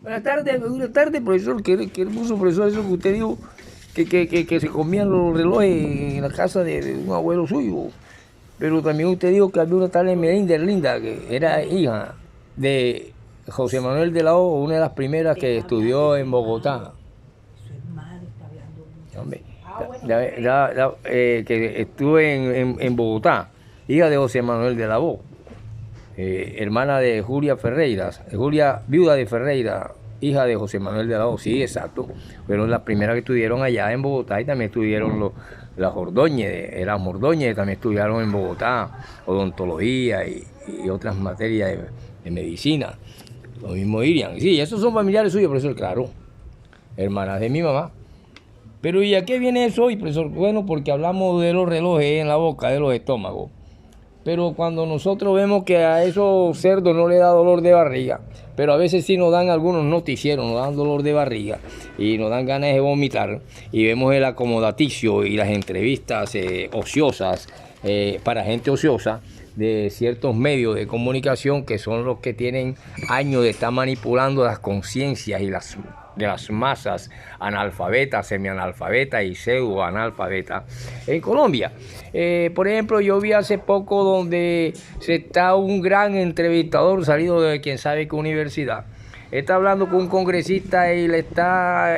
Buenas tardes, profesor. Qué hermoso, profesor, eso que usted dijo, que se comían los relojes en la casa de un abuelo suyo. Pero también usted dijo que había una tal Melinda Linda, que era hija de José Manuel de la O, una de las primeras que estudió en Bogotá. Hombre, que estuvo en Bogotá, hija de José Manuel de la O, hermana de Julia Ferreira, Julia, viuda de Ferreira, hija de José Manuel de la O, sí, exacto. Fueron las primeras que estuvieron allá en Bogotá y también estuvieron las Ordóñez también estudiaron en Bogotá, odontología y otras materias de medicina. Lo mismo Irian. Sí, esos son familiares suyos, profesor, claro. Hermanas de mi mamá. Pero ¿y a qué viene eso hoy, profesor? Bueno, porque hablamos de los relojes en la boca, de los estómagos. Pero cuando nosotros vemos que a esos cerdos no les da dolor de barriga, pero a veces sí nos dan algunos noticieros, nos dan dolor de barriga y nos dan ganas de vomitar, y vemos el acomodaticio y las entrevistas ociosas para gente ociosa de ciertos medios de comunicación que son los que tienen años de estar manipulando las conciencias y de las masas analfabetas, semianalfabetas y pseudoanalfabetas en Colombia. Por ejemplo, yo vi hace poco donde se está un gran entrevistador salido de quién sabe qué universidad. Está hablando con un congresista y le está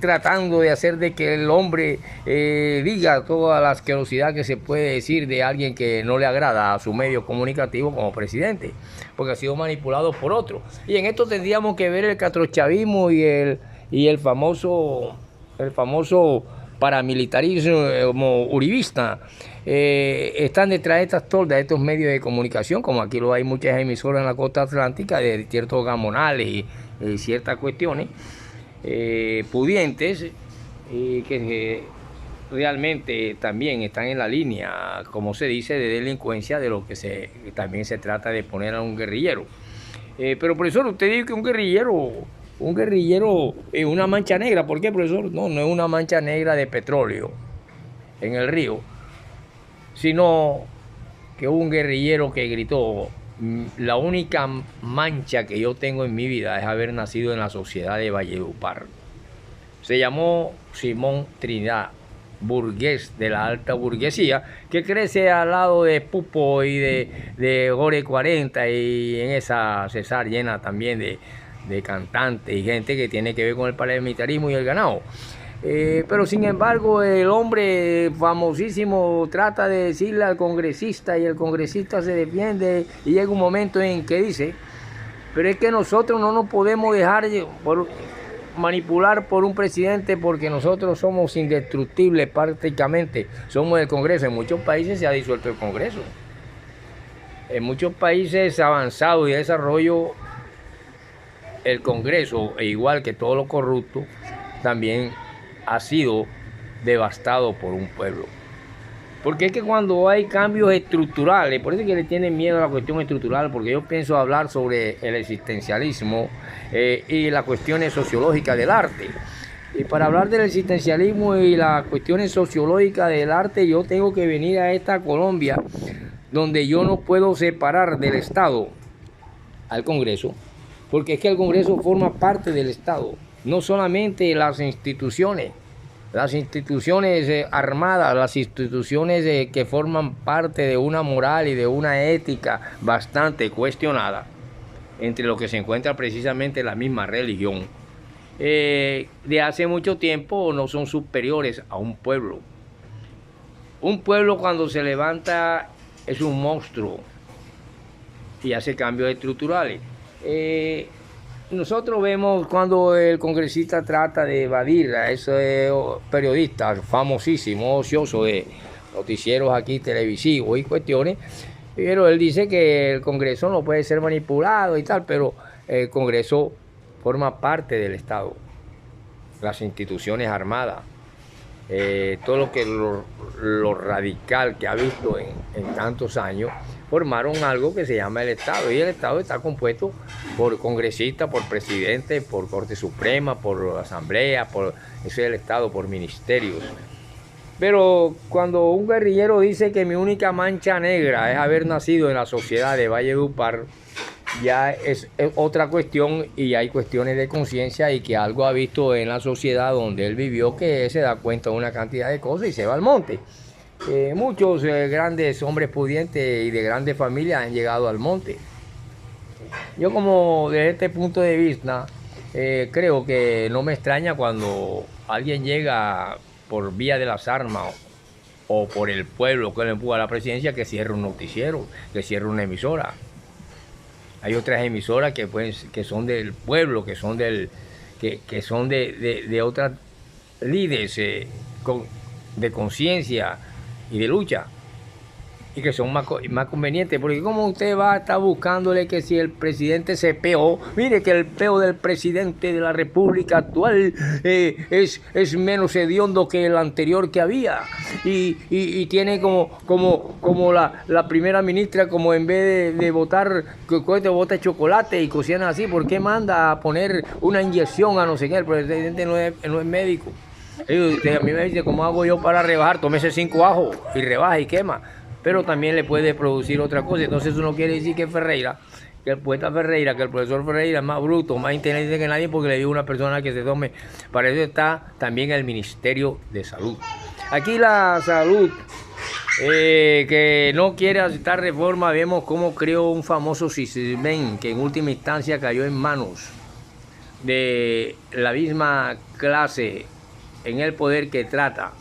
tratando de hacer de que el hombre diga toda la asquerosidad que se puede decir de alguien que no le agrada a su medio comunicativo como presidente, porque ha sido manipulado por otro. Y en esto tendríamos que ver el castrochavismo y el famoso paramilitarismo uribista. Están detrás de estas tordas, de estos medios de comunicación, como aquí lo hay muchas emisoras en la costa atlántica de ciertos gamonales y ciertas cuestiones pudientes que realmente también están en la línea, como se dice, de delincuencia, de lo que también se trata de poner a un guerrillero. Pero profesor, usted dice que un guerrillero es una mancha negra. ¿Por qué, profesor? No, no es una mancha negra de petróleo en el río, sino que un guerrillero que gritó: la única mancha que yo tengo en mi vida es haber nacido en la sociedad de Valledupar. Se llamó Simón Trinidad, burgués de la alta burguesía, que crece al lado de Pupo y de Gore 40, y en esa Cesar llena también de cantantes y gente que tiene que ver con el paramilitarismo y el ganado. Pero sin embargo el hombre famosísimo trata de decirle al congresista, y el congresista se defiende, y llega un momento en que dice: pero es que nosotros no nos podemos dejar manipular por un presidente, porque nosotros somos indestructibles prácticamente, somos el Congreso. En muchos países se ha disuelto el Congreso, en muchos países avanzados y de desarrollo el Congreso, e igual que todo lo corrupto, también ha sido devastado por un pueblo. Porque es que cuando hay cambios estructurales, por eso es que le tienen miedo a la cuestión estructural, porque yo pienso hablar sobre el existencialismo y las cuestiones sociológicas del arte. Y para hablar del existencialismo y las cuestiones sociológicas del arte, yo tengo que venir a esta Colombia, donde yo no puedo separar del Estado al Congreso, porque es que el Congreso forma parte del Estado, no solamente las instituciones armadas, las instituciones que forman parte de una moral y de una ética bastante cuestionada, entre lo que se encuentra precisamente la misma religión, de hace mucho tiempo no son superiores a un pueblo. Un pueblo cuando se levanta es un monstruo y hace cambios estructurales. Nosotros vemos cuando el congresista trata de evadir a ese periodista famosísimo, ocioso de noticieros aquí televisivos y cuestiones, pero él dice que el Congreso no puede ser manipulado y tal, pero el Congreso forma parte del Estado, las instituciones armadas, todo lo radical que ha visto en tantos años, formaron algo que se llama el Estado, y el Estado está compuesto por congresistas, por presidentes, por Corte Suprema, por Asamblea, eso es el Estado, por ministerios. Pero cuando un guerrillero dice que mi única mancha negra es haber nacido en la sociedad de Valledupar, ya es otra cuestión, y hay cuestiones de conciencia y que algo ha visto en la sociedad donde él vivió, que se da cuenta de una cantidad de cosas y se va al monte. Muchos grandes hombres pudientes y de grandes familias han llegado al monte. Yo, como desde este punto de vista, creo que no me extraña cuando alguien llega por vía de las armas o por el pueblo que le empuja a la presidencia, que cierre un noticiero, que cierre una emisora. Hay otras emisoras que son del pueblo, que son de otras líderes de conciencia y de lucha, y que son más convenientes, porque como usted va a estar buscándole que si el presidente se peó, mire que el peo del presidente de la República actual es menos hediondo que el anterior que había, y tiene como la primera ministra, como en vez de votar, que vota chocolate y cocinan así, ¿por qué manda a poner una inyección a no sé qué? El presidente no es médico. A mí me dice, ¿cómo hago yo para rebajar? Tómese 5 ajos y rebaja y quema. Pero también le puede producir otra cosa. Entonces eso no quiere decir que Ferreira, que el poeta Ferreira, que el profesor Ferreira es más bruto, más inteligente que nadie, porque le digo a una persona que se tome. Para eso está también el Ministerio de Salud. Aquí la salud, que no quiere aceptar reforma, vemos cómo creó un famoso CISBEN, que en última instancia cayó en manos de la misma clase en el poder, que trata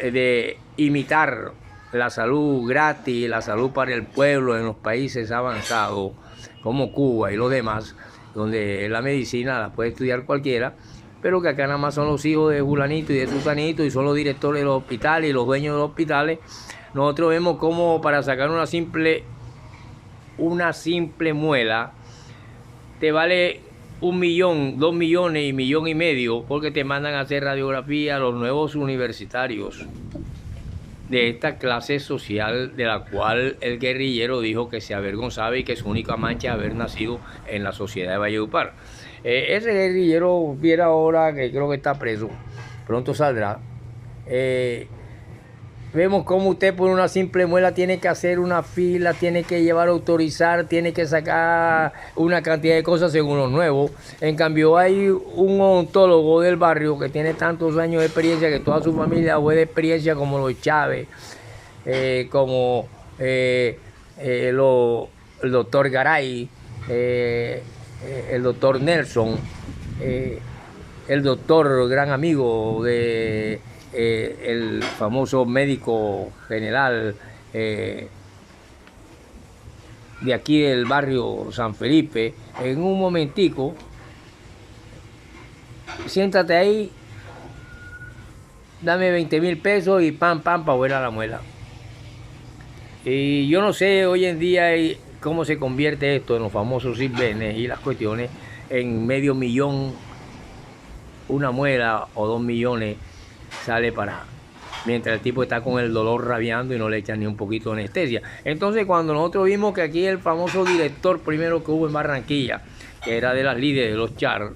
de imitar la salud gratis, la salud para el pueblo en los países avanzados como Cuba y los demás, donde la medicina la puede estudiar cualquiera, pero que acá nada más son los hijos de fulanito y de sultanito, y son los directores de los hospitales y los dueños de los hospitales. Nosotros vemos cómo para sacar una simple muela te vale 1 millón, 2 millones y 1,5 millones, porque te mandan a hacer radiografía a los nuevos universitarios de esta clase social, de la cual el guerrillero dijo que se avergonzaba y que su única mancha es haber nacido en la sociedad de Valledupar. Ese guerrillero, viera ahora que creo que está preso, pronto saldrá. Vemos cómo usted por una simple muela tiene que hacer una fila, tiene que llevar a autorizar, tiene que sacar una cantidad de cosas según los nuevos. En cambio hay un odontólogo del barrio que tiene tantos años de experiencia, que toda su familia fue de experiencia, como los Chávez, como el doctor Garay, el doctor Nelson, el doctor gran amigo de el famoso médico general de aquí del barrio San Felipe. En un momentico, siéntate ahí, dame 20,000 pesos y pam, para vuela la muela. Y yo no sé hoy en día cómo se convierte esto en los famosos CISBENes y las cuestiones, en medio millón, una muela, o 2 millones sale para, mientras el tipo está con el dolor rabiando y no le echan ni un poquito de anestesia. Entonces, cuando nosotros vimos que aquí el famoso director primero que hubo en Barranquilla, que era de las líderes de los Char,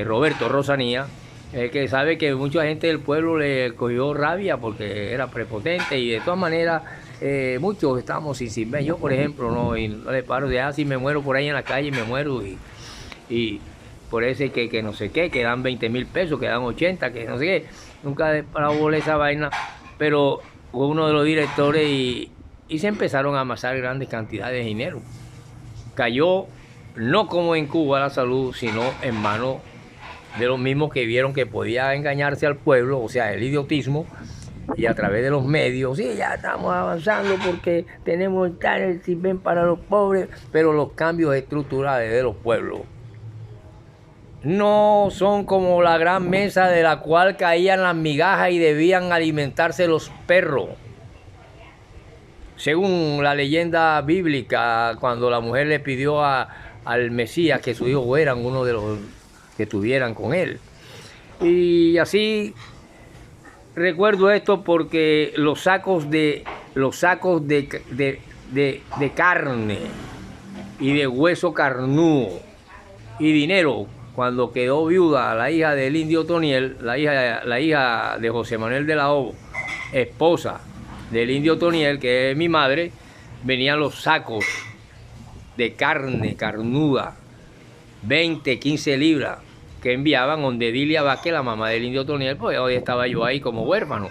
Roberto Rosanía, que sabe que mucha gente del pueblo le cogió rabia porque era prepotente, y de todas maneras muchos estamos sin ver. Yo, por ejemplo, no le paro de si me muero por ahí en la calle, me muero, y por ese que no sé qué, que dan 20,000 pesos, que dan 80, que no sé qué. Nunca he parado bola esa vaina, pero fue uno de los directores y se empezaron a amasar grandes cantidades de dinero. Cayó no como en Cuba la salud, sino en manos de los mismos que vieron que podía engañarse al pueblo, o sea, el idiotismo, y a través de los medios, sí, ya estamos avanzando porque tenemos el CISBEN para los pobres, pero los cambios estructurales de los pueblos no son como la gran mesa de la cual caían las migajas y debían alimentarse los perros. Según la leyenda bíblica, cuando la mujer le pidió al Mesías que sus hijos fueran uno de los que estuvieran con él. Y así recuerdo esto porque los sacos de carne y de hueso carnudo y dinero, cuando quedó viuda la hija del indio Toniel, la hija de José Manuel de la O, esposa del indio Toniel, que es mi madre, venían los sacos de carne carnuda, 20, 15 libras, que enviaban donde Dilia Vázquez, la mamá del indio Toniel, pues hoy estaba yo ahí como huérfano.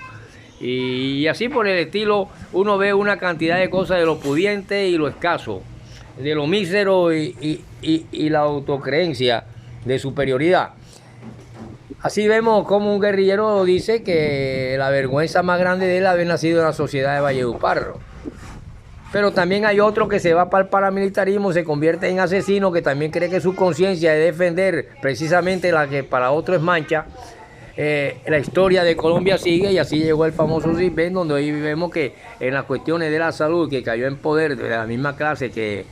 Y así por el estilo, uno ve una cantidad de cosas de lo pudiente y lo escaso, de lo mísero y la autocreencia de superioridad. Así vemos como un guerrillero dice que la vergüenza más grande de él haber nacido en la sociedad de Valledupar. Pero también hay otro que se va para el paramilitarismo, se convierte en asesino, que también cree que su conciencia es defender precisamente la que para otro es mancha. La historia de Colombia sigue y así llegó el famoso CISBEN, donde hoy vemos que en las cuestiones de la salud, que cayó en poder de la misma clase que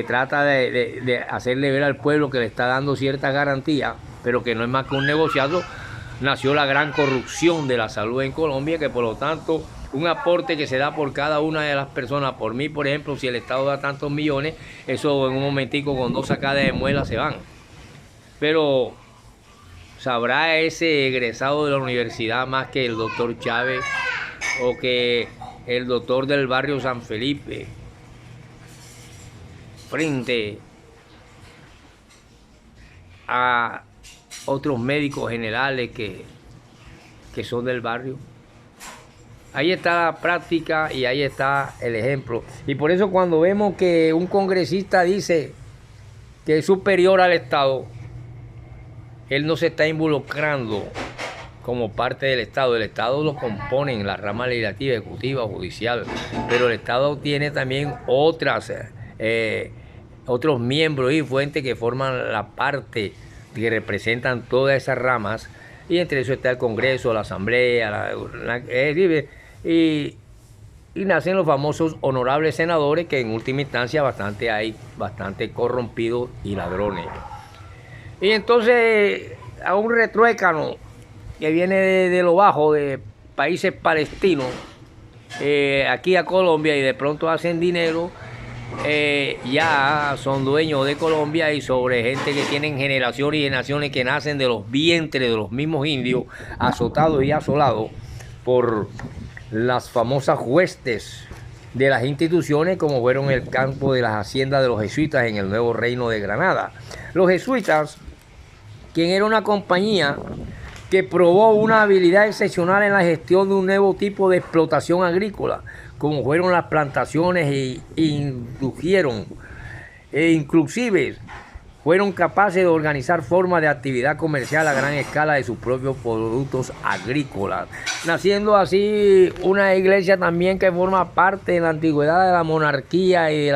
trata de hacerle ver al pueblo que le está dando cierta garantía, pero que no es más que un negociado, nació la gran corrupción de la salud en Colombia, que por lo tanto un aporte que se da por cada una de las personas, por mí por ejemplo, si el Estado da tantos millones, eso en un momentico con 2 sacadas de muela se van. Pero ¿sabrá ese egresado de la universidad más que el doctor Chávez o que el doctor del barrio San Felipe frente a otros médicos generales que son del barrio? Ahí está la práctica y ahí está el ejemplo. Y por eso cuando vemos que un congresista dice que es superior al Estado, él no se está involucrando como parte del Estado. El Estado lo componen la rama legislativa, ejecutiva, judicial, pero el Estado tiene también otros miembros y fuentes que forman la parte que representan todas esas ramas, y entre eso está el Congreso, la Asamblea, y nacen los famosos honorables senadores, que en última instancia hay bastante corrompidos y ladrones. Y entonces a un retruécano que viene de lo bajo, de países palestinos, aquí a Colombia, y de pronto hacen dinero, ya son dueños de Colombia, y sobre gente que tienen generaciones y generaciones que nacen de los vientres de los mismos indios, azotados y asolados por las famosas huestes de las instituciones, como fueron el campo de las haciendas de los jesuitas en el Nuevo Reino de Granada. Los jesuitas, quien era una compañía que probó una habilidad excepcional en la gestión de un nuevo tipo de explotación agrícola, como fueron las plantaciones, e indujeron e inclusive fueron capaces de organizar formas de actividad comercial a gran escala de sus propios productos agrícolas, naciendo así una iglesia también que forma parte en la antigüedad de la monarquía y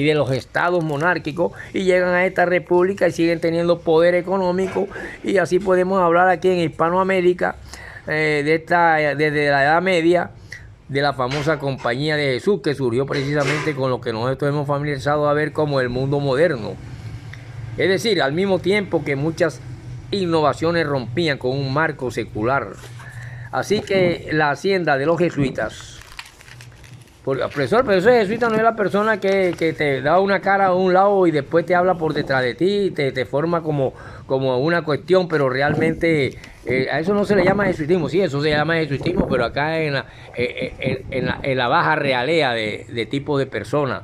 de los estados monárquicos, y llegan a esta república y siguen teniendo poder económico. Y así podemos hablar aquí en Hispanoamérica desde la Edad Media, de la famosa Compañía de Jesús, que surgió precisamente con lo que nosotros hemos familiarizado a ver como el mundo moderno. Es decir, al mismo tiempo que muchas innovaciones rompían con un marco secular. Así que la hacienda de los jesuitas, porque profesor, pero ese jesuita no es la persona que te da una cara a un lado y después te habla por detrás de ti y te forma como una cuestión, pero realmente a eso no se le llama jesuitismo. Sí, eso se llama jesuitismo, pero acá en la baja realea de tipo de persona.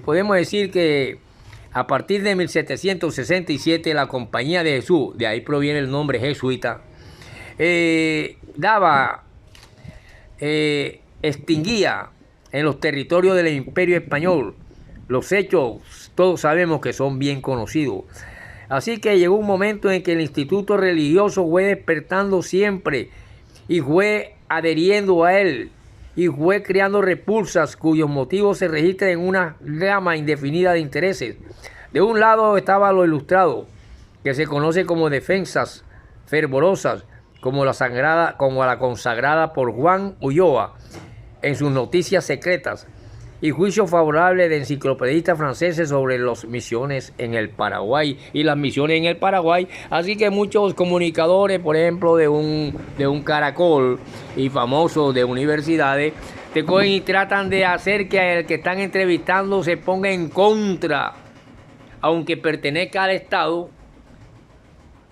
Podemos decir que a partir de 1767 la Compañía de Jesús, de ahí proviene el nombre jesuita, extinguía en los territorios del Imperio Español. Los hechos todos sabemos que son bien conocidos. Así que llegó un momento en que el instituto religioso fue despertando siempre y fue adheriendo a él y fue creando repulsas cuyos motivos se registran en una gama indefinida de intereses. De un lado estaba lo ilustrado, que se conoce como defensas fervorosas, como la consagrada por Juan Ulloa en sus noticias secretas, y juicio favorable de enciclopedistas franceses sobre las misiones en el Paraguay y las misiones en el Paraguay. Así que muchos comunicadores, por ejemplo, de un Caracol y famosos de universidades, te cogen y tratan de hacer que el que están entrevistando se ponga en contra, aunque pertenezca al Estado,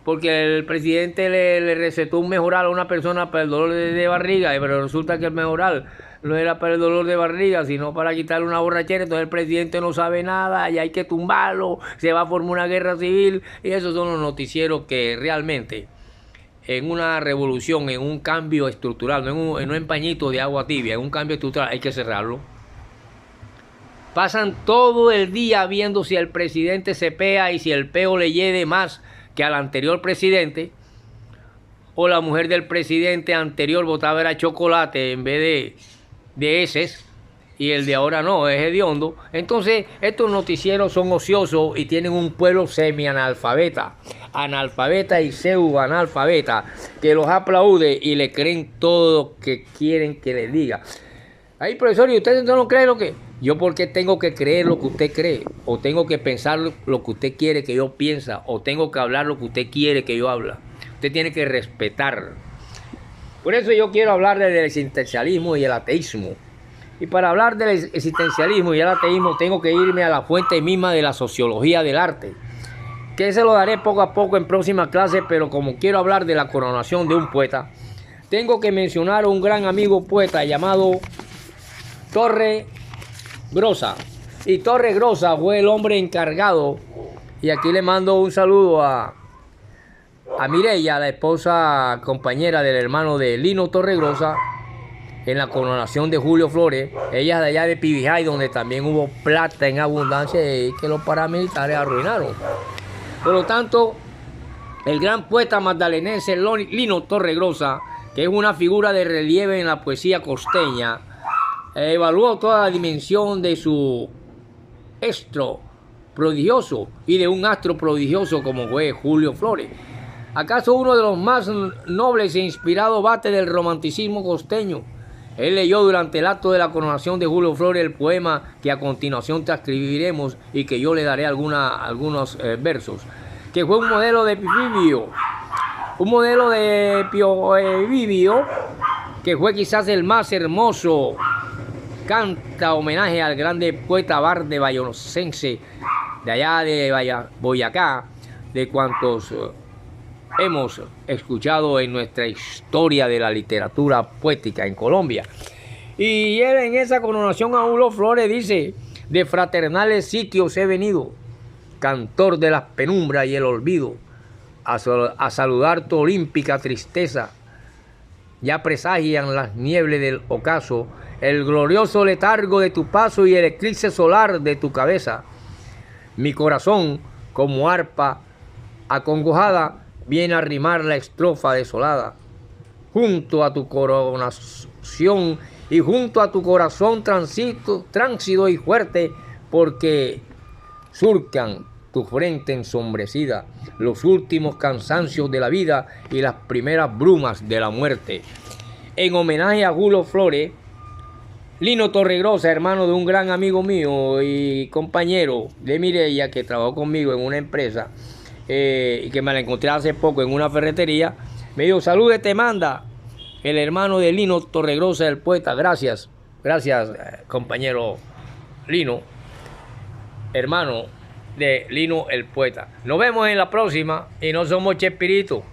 porque el presidente le recetó un mejoral a una persona para el dolor de barriga, pero resulta que el mejoral no era para el dolor de barriga, sino para quitarle una borrachera. Entonces el presidente no sabe nada y hay que tumbarlo, se va a formar una guerra civil. Y esos son los noticieros que realmente en una revolución, en un cambio estructural, no en un pañito de agua tibia, en un cambio estructural hay que cerrarlo. Pasan todo el día viendo si el presidente se pea y si el peo le hiede más que al anterior presidente, o la mujer del presidente anterior votaba era chocolate en vez de heces, y el de ahora no, es hediondo. Entonces estos noticieros son ociosos y tienen un pueblo semi-analfabeta, analfabeta y pseudo-analfabeta, que los aplaude y le creen todo lo que quieren que les diga. Ay, profesor, ¿y usted no cree lo que? Yo, porque tengo que creer lo que usted cree, o tengo que pensar lo que usted quiere que yo piensa, o tengo que hablar lo que usted quiere que yo habla. Usted tiene que respetar. Por eso yo quiero hablar del existencialismo y el ateísmo. Y para hablar del existencialismo y el ateísmo tengo que irme a la fuente misma de la sociología del arte, que se lo daré poco a poco en próximas clases, pero como quiero hablar de la coronación de un poeta, tengo que mencionar a un gran amigo poeta llamado Torregrosa. Y Torregrosa fue el hombre encargado, y aquí le mando un saludo a Mireya, la esposa compañera del hermano de Lino Torregrosa, en la coronación de Julio Flores. Ella es de allá de Pibijay, donde también hubo plata en abundancia y que los paramilitares arruinaron. Por lo tanto, el gran poeta magdalenense Lino Torregrosa, que es una figura de relieve en la poesía costeña, evaluó toda la dimensión de su astro prodigioso y de un astro prodigioso como fue Julio Flores. ¿Acaso uno de los más nobles e inspirados bates del romanticismo costeño? Él leyó durante el acto de la coronación de Julio Flores el poema que a continuación transcribiremos y que yo le daré algunos versos, que fue un modelo de Vivio, que fue quizás el más hermoso. Canta homenaje al grande poeta barde bayonosense de allá de Boyacá, de cuantos hemos escuchado en nuestra historia de la literatura poética en Colombia. Y él en esa coronación a Julio Flores dice: de fraternales sitios he venido, cantor de las penumbras y el olvido, a saludar tu olímpica tristeza. Ya presagian las nieblas del ocaso el glorioso letargo de tu paso y el eclipse solar de tu cabeza. Mi corazón, como arpa acongojada, viene a rimar la estrofa desolada. Junto a tu coronación y junto a tu corazón tránsito y fuerte, porque surcan tu frente ensombrecida los últimos cansancios de la vida y las primeras brumas de la muerte. En homenaje a Julio Flores, Lino Torregrosa, hermano de un gran amigo mío y compañero de Mireya, que trabajó conmigo en una empresa, y que me la encontré hace poco en una ferretería, me dijo: salude, te manda el hermano de Lino Torregrosa, el poeta. Gracias, compañero Lino, hermano de Lino el poeta. Nos vemos en la próxima y no somos Chespirito.